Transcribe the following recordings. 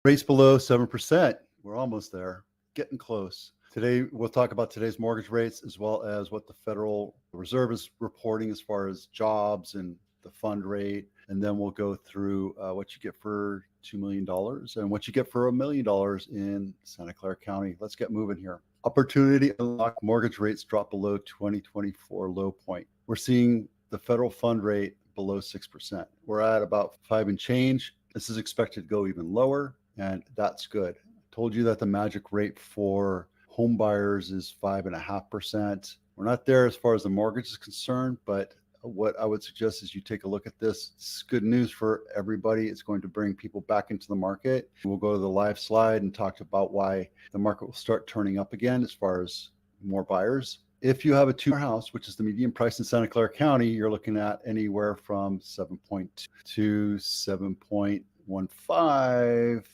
Rates below 7%. We're almost there, getting close. Today, we'll talk about today's mortgage rates as well as what the Federal Reserve is reporting as far as jobs and the fund rate. And then we'll go through what you get for $2 million and what you get for $1 million in Santa Clara County. Let's get moving here. Opportunity unlock, mortgage rates drop below 2024 low point. We're seeing the federal fund rate below 6%. We're at about 5 and change. This is expected to go even lower, and that's good. I told you that the magic rate for home buyers is 5.5%. We're not there as far as the mortgage is concerned, but what I would suggest is you take a look at this. It's good news for everybody. It's going to bring people back into the market. We'll go to the live slide and talk about why the market will start turning up again as far as more buyers. If you have a two house, which is the median price in Santa Clara County, you're looking at anywhere from 7.2 to 7.15.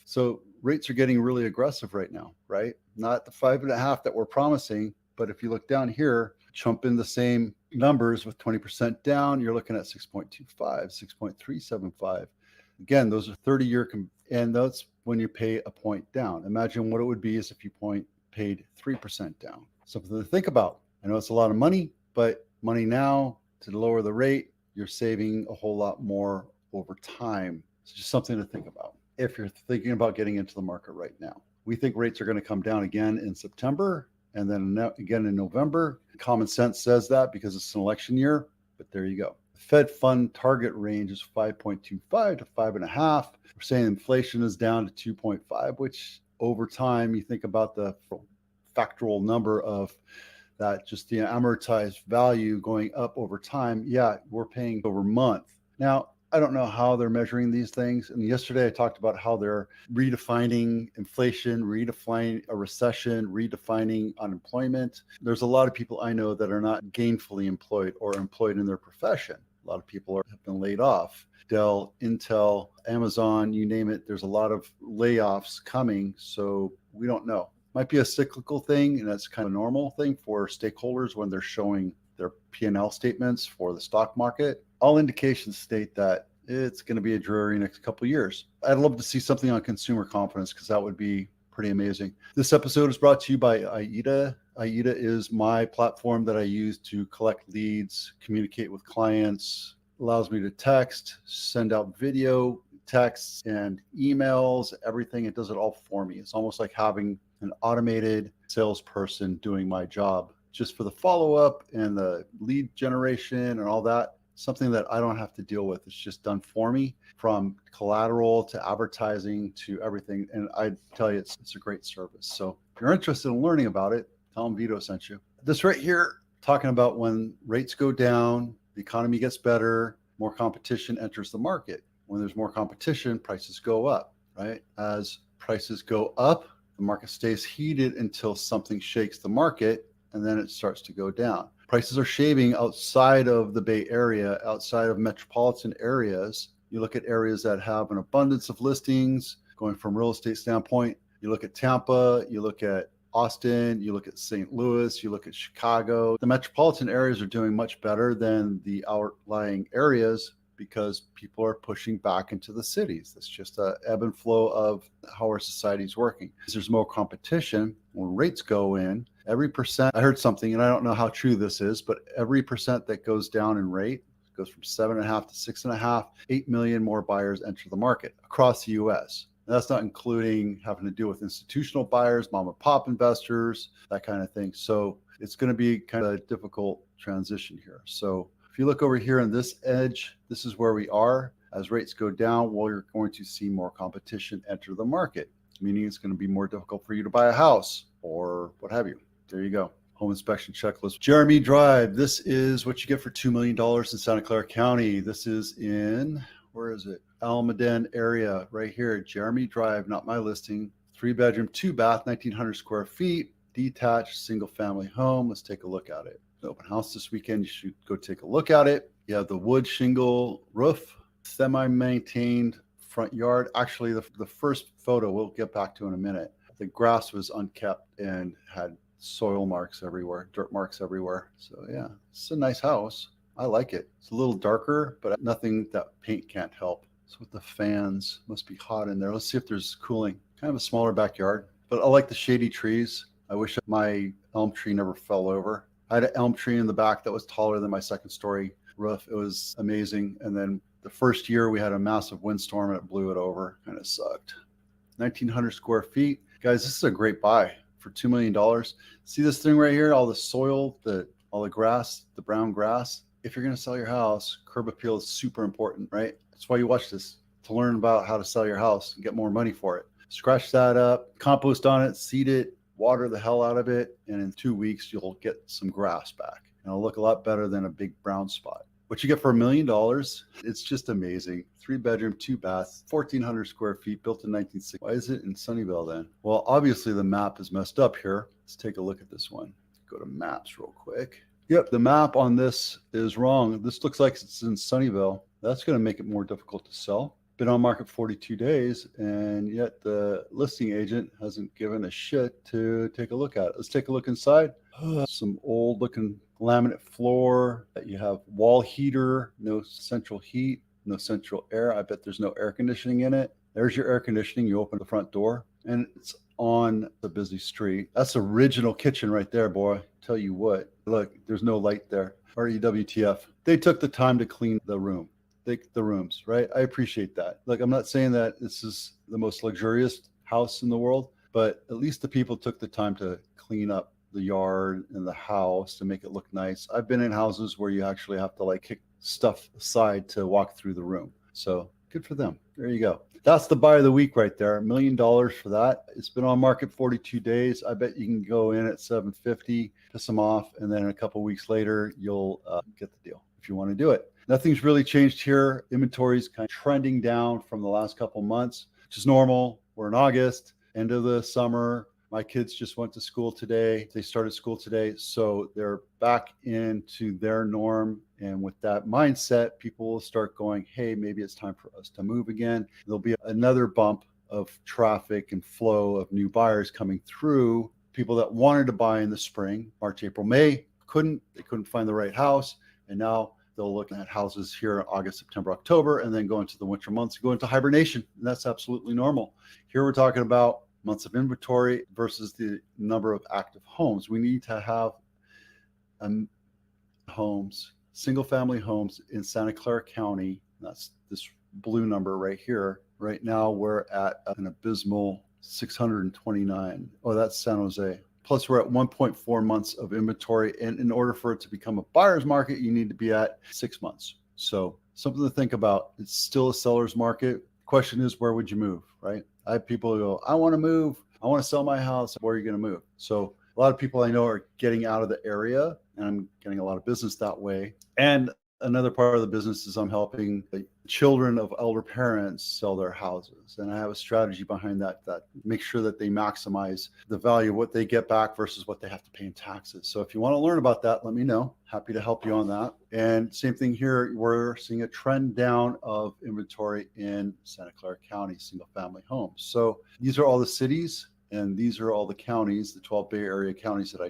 So rates are getting really aggressive right now, right? Not the 5.5 that we're promising, but if you look down here, chump in the same numbers with 20% down, you're looking at 6.25, 6.375. Again, those are 30-year, and that's when you pay a point down. Imagine what it would be as if you paid 3% down. Something to think about. I know it's a lot of money, but money now to lower the rate, you're saving a whole lot more over time. It's just something to think about if you're thinking about getting into the market right now. We think rates are going to come down again in September and then again in November. Common sense says that because it's an election year, but there you go. The Fed fund target range is 5.25 to 5.5. We're saying inflation is down to 2.5, which over time, you think about the factual number of that, just the amortized value going up over time. Yeah, we're paying over month. Now, I don't know how they're measuring these things. And yesterday I talked about how they're redefining inflation, redefining a recession, redefining unemployment. There's a lot of people I know that are not gainfully employed or employed in their profession. A lot of people have been laid off. Dell, Intel, Amazon, you name it. There's a lot of layoffs coming. So we don't know. Might be a cyclical thing, and that's kind of a normal thing for stakeholders when they're showing their P&L statements for the stock market. All indications state that it's going to be a dreary next couple of years. I'd love to see something on consumer confidence because that would be pretty amazing. This episode is brought to you by AIDA. AIDA is my platform that I use to collect leads, communicate with clients, allows me to text, send out video, texts, and emails, everything. It does it all for me. It's almost like having an automated salesperson doing my job just for the follow-up and the lead generation and all that. Something that I don't have to deal with. It's just done for me, from collateral to advertising to everything. And I tell you, it's a great service. So if you're interested in learning about it, tell them Vito sent you. This right here, talking about when rates go down, the economy gets better, more competition enters the market. When there's more competition, prices go up, right? As prices go up, the market stays heated until something shakes the market, and then it starts to go down. Prices are shaving outside of the Bay Area, outside of metropolitan areas. You look at areas that have an abundance of listings, going from real estate standpoint. You look at Tampa, you look at Austin, you look at St. Louis, you look at Chicago. The metropolitan areas are doing much better than the outlying areas because people are pushing back into the cities. It's just an ebb and flow of how our society is working. There's more competition. When rates go in, every percent, I heard something, and I don't know how true this is, but every percent that goes down in rate goes from 7.5 to 6.5, 8 million more buyers enter the market across the US. And that's not including having to deal with institutional buyers, mom and pop investors, that kind of thing. So it's going to be kind of a difficult transition here. So if you look over here on this edge, this is where we are. As rates go down, well, you're going to see more competition enter the market, meaning it's going to be more difficult for you to buy a house or what have you. There you go. Home inspection checklist. Jeremy Drive. This is what you get for $2 million in Santa Clara County. This is in, where is it? Almaden area right here. Jeremy Drive, not my listing. 3-bedroom, 2-bath, 1,900 square feet, detached single family home. Let's take a look at it. The open house this weekend. You should go take a look at it. You have the wood shingle roof, semi-maintained front yard. Actually, the first photo we'll get back to in a minute. The grass was unkept and had soil marks everywhere, dirt marks everywhere. So yeah, it's a nice house. I like it. It's a little darker, but nothing that paint can't help. So with the fans, must be hot in there. Let's see if there's cooling. Kind of a smaller backyard, but I like the shady trees. I wish my elm tree never fell over. I had an elm tree in the back that was taller than my second story roof. It was amazing. And then the first year we had a massive windstorm and it blew it over. Kind of sucked. 1,900 square feet. Guys, this is a great buy for $2 million. See this thing right here? All the soil, all the grass, the brown grass. If you're going to sell your house, curb appeal is super important, right? That's why you watch this, to learn about how to sell your house and get more money for it. Scratch that up, compost on it, seed it, water the hell out of it, and in 2 weeks, you'll get some grass back. And it'll look a lot better than a big brown spot. What you get for $1 million, it's just amazing. 3-bedroom, 2 baths, 1,400 square feet, built in 1960. Why is it in Sunnyvale then? Well, obviously the map is messed up here. Let's take a look at this one. Go to maps real quick. Yep, the map on this is wrong. This looks like it's in Sunnyvale. That's going to make it more difficult to sell. Been on market 42 days, and yet the listing agent hasn't given a shit to take a look at it. Let's take a look inside. Some old looking laminate floor. You have wall heater, no central heat, no central air. I bet there's no air conditioning in it. There's your air conditioning. You open the front door, and it's on the busy street. That's original kitchen right there, boy. Tell you what, look, there's no light there. REWTF. They took the time to clean the rooms, right? I appreciate that. Look, I'm not saying that this is the most luxurious house in the world, but at least the people took the time to clean up the yard and the house to make it look nice. I've been in houses where you actually have to like kick stuff aside to walk through the room. So good for them. There you go. That's the buy of the week right there. $1 million for that. It's been on market 42 days. I bet you can go in at 750, piss them off, and then a couple of weeks later, you'll get the deal if you want to do it. Nothing's really changed here. Inventory is kind of trending down from the last couple of months, which is normal. We're in August, end of the summer. My kids just went to school today. They started school today. So they're back into their norm. And with that mindset, people will start going, hey, maybe it's time for us to move again. There'll be another bump of traffic and flow of new buyers coming through. People that wanted to buy in the spring, March, April, May, they couldn't find the right house. And now they'll look at houses here in August, September, October, and then go into the winter months, go into hibernation. And that's absolutely normal. Here we're talking about months of inventory versus the number of active homes. We need to have homes, single family homes in Santa Clara County. That's this blue number right here. Right now we're at an abysmal 629. Oh, that's San Jose. Plus we're at 1.4 months of inventory. And in order for it to become a buyer's market, you need to be at 6 months. So something to think about. It's still a seller's market. Question is, where would you move, right? I have people who go, I want to move. I want to sell my house. Where are you going to move? So a lot of people I know are getting out of the area, and I'm getting a lot of business that way. And another part of the business is I'm helping the children of elder parents sell their houses. And I have a strategy behind that makes sure that they maximize the value of what they get back versus what they have to pay in taxes. So if you want to learn about that, let me know. Happy to help you on that. And same thing here, we're seeing a trend down of inventory in Santa Clara County, single family homes. So these are all the cities and these are all the counties, the 12 Bay Area counties that I